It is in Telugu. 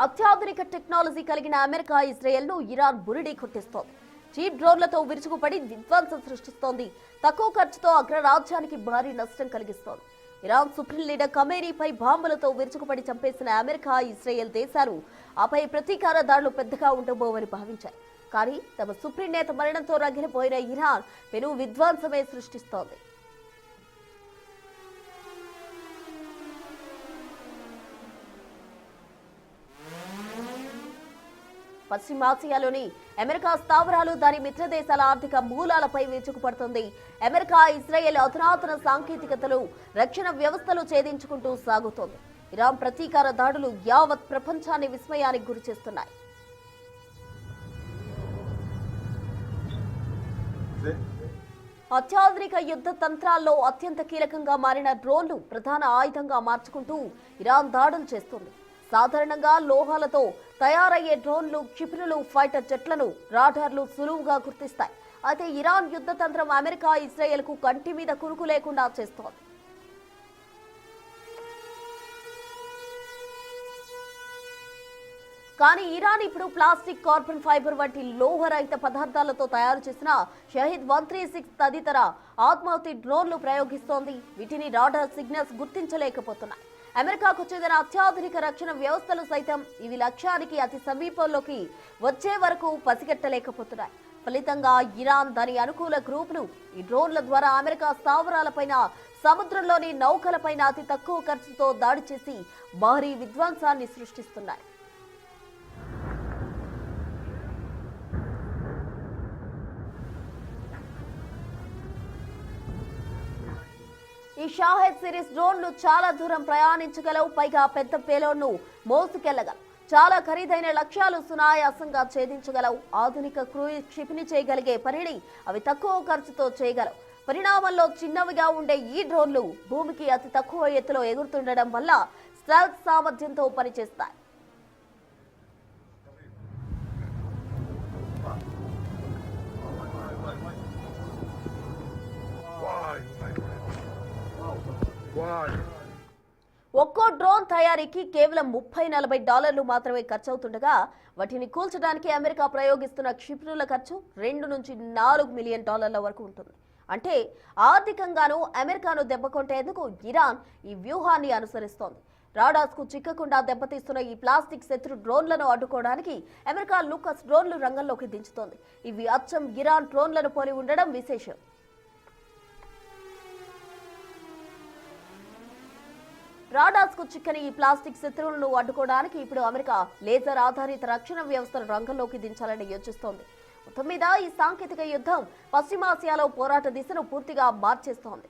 అత్యాధునిక టెక్నాలజీ కలిగిన అమెరికా ఇజ్రాయెల్ను ఇరాన్ బురిడీ కొట్టిస్తోంది. చీప్ డ్రోన్లతో విరుచుకుపడి విధ్వంసం సృష్టిస్తోంది. తక్కువ ఖర్చుతో అగ్రరాజ్యానికి భారీ నష్టం కలిగిస్తోంది. ఇరాన్ సుప్రీం లీడర్ ఖమేనీపై బాంబులతో విరుచుకుపడి చంపేసిన అమెరికా, ఇజ్రాయెల్ దేశాలు ఆపై ప్రతీకార దాడులు పెద్దగా ఉండబోవని భావించాయి. కానీ తమ సుప్రీం నేత మరణంతో రగిలిపోయిన ఇరాన్ పెను విధ్వంసమే సృష్టిస్తోంది. పశ్చిమాసియాలోని అమెరికా స్థావరాలు, దాని మిత్ర దేశాల ఆర్థిక మూలాలపై విరుచుకుపడుతుంది. అమెరికా, ఇజ్రాయెల్ అధునాతన సాంకేతికతలు, రక్షణ వ్యవస్థలు ఛేదించుకుంటూ సాగుతోంది. ఇరాన్ ప్రతీకార దాడులు యావత్ ప్రపంచాన్ని విస్మయానికి గురిచేస్తున్నాయి. అత్యాధునిక యుద్ధ తంత్రాల్లో అత్యంత కీలకంగా మారిన డ్రోన్లు ప్రధాన ఆయుధంగా మార్చుకుంటూ ఇరాన్ దాడులు చేస్తుంది. సాధారణంగా లోహాలతో తయారయ్యే డ్రోన్లు, క్షిపణులు, ఫైటర్ జెట్లను రాడార్లు సులువుగా గుర్తిస్తాయి. అయితే ఇరాన్ యుద్ధ తంత్రం అమెరికా, ఇజ్రాయెల్కు కంటి మీద కునుకు లేకుండా చేస్తోంది. కానీ ఇరాన్ ఇప్పుడు ప్లాస్టిక్, కార్బన్ ఫైబర్ వంటి లోహరహిత పదార్థాలతో తయారు చేసిన షహీద్ 136 తదితర ఆత్మాహుతి డ్రోన్లు ప్రయోగిస్తోంది. వీటిని రాడార్ సిగ్నల్స్ గుర్తించలేకపోతున్నాయి. అమెరికాకు చెందిన అత్యాధునిక రక్షణ వ్యవస్థలు సైతం ఇవి లక్ష్యానికి అతి సమీపంలోకి వచ్చే వరకు పసిగట్టలేకపోతున్నాయి. ఫలితంగా ఇరాన్ దాని అనుకూల గ్రూపులు ఈ డ్రోన్ల ద్వారా అమెరికా స్థావరాలపైన, సముద్రంలోని నౌకలపైన అతి తక్కువ ఖర్చుతో దాడి చేసి భారీ విధ్వంసాన్ని సృష్టిస్తున్నాయి. ఈ షాహెద్ సిరీస్ డ్రోన్లు చాలా దూరం ప్రయాణించగలవు. పైగా పెద్ద పేలోడ్ను మోసుకెళ్లగలవు. చాలా ఖరీదైన లక్ష్యాలు సునాయాసంగా ఛేదించగలవు. ఆధునిక క్రూయిజ్ క్షిపణి చేయగలిగే పనిని అవి తక్కువ ఖర్చుతో చేయగలవు. పరిణామంలో చిన్నవిగా ఉండే ఈ డ్రోన్లు భూమికి అతి తక్కువ ఎత్తులో ఎగురుతుండడం వల్ల స్టెల్త్ సామర్థ్యంతో పనిచేస్తాయి. ఒక్కో డ్రోన్ తయారీకి కేవలం $30-40 మాత్రమే ఖర్చవుతుండగా వాటిని కూల్చడానికి అమెరికా ప్రయోగిస్తున్న క్షిపణుల ఖర్చు $2 నుంచి $4 మిలియన్ వరకు ఉంటుంది. అంటే ఆర్థికంగానూ అమెరికాను దెబ్బకొట్టేందుకు ఇరాన్ ఈ వ్యూహాన్ని అనుసరిస్తోంది. రాడార్స్ కు చిక్కకుండా దెబ్బతీస్తున్న ఈ ప్లాస్టిక్ శత్రు డ్రోన్లను అడ్డుకోవడానికి అమెరికా లూకస్ డ్రోన్లు రంగంలోకి దించుతోంది. ఇవి అచ్చం ఇరాన్ డ్రోన్లను పోలి ఉండడం విశేషం. రాడార్స్ కు చిక్కని ఈ ప్లాస్టిక్ శత్రువులను అడ్డుకోవడానికి ఇప్పుడు అమెరికా లేజర్ ఆధారిత రక్షణ వ్యవస్థను రంగంలోకి దించాలని యోచిస్తోంది. మొత్తం మీద ఈ సాంకేతిక యుద్ధం పశ్చిమాసియాలో పోరాట దిశను పూర్తిగా మార్చేస్తోంది.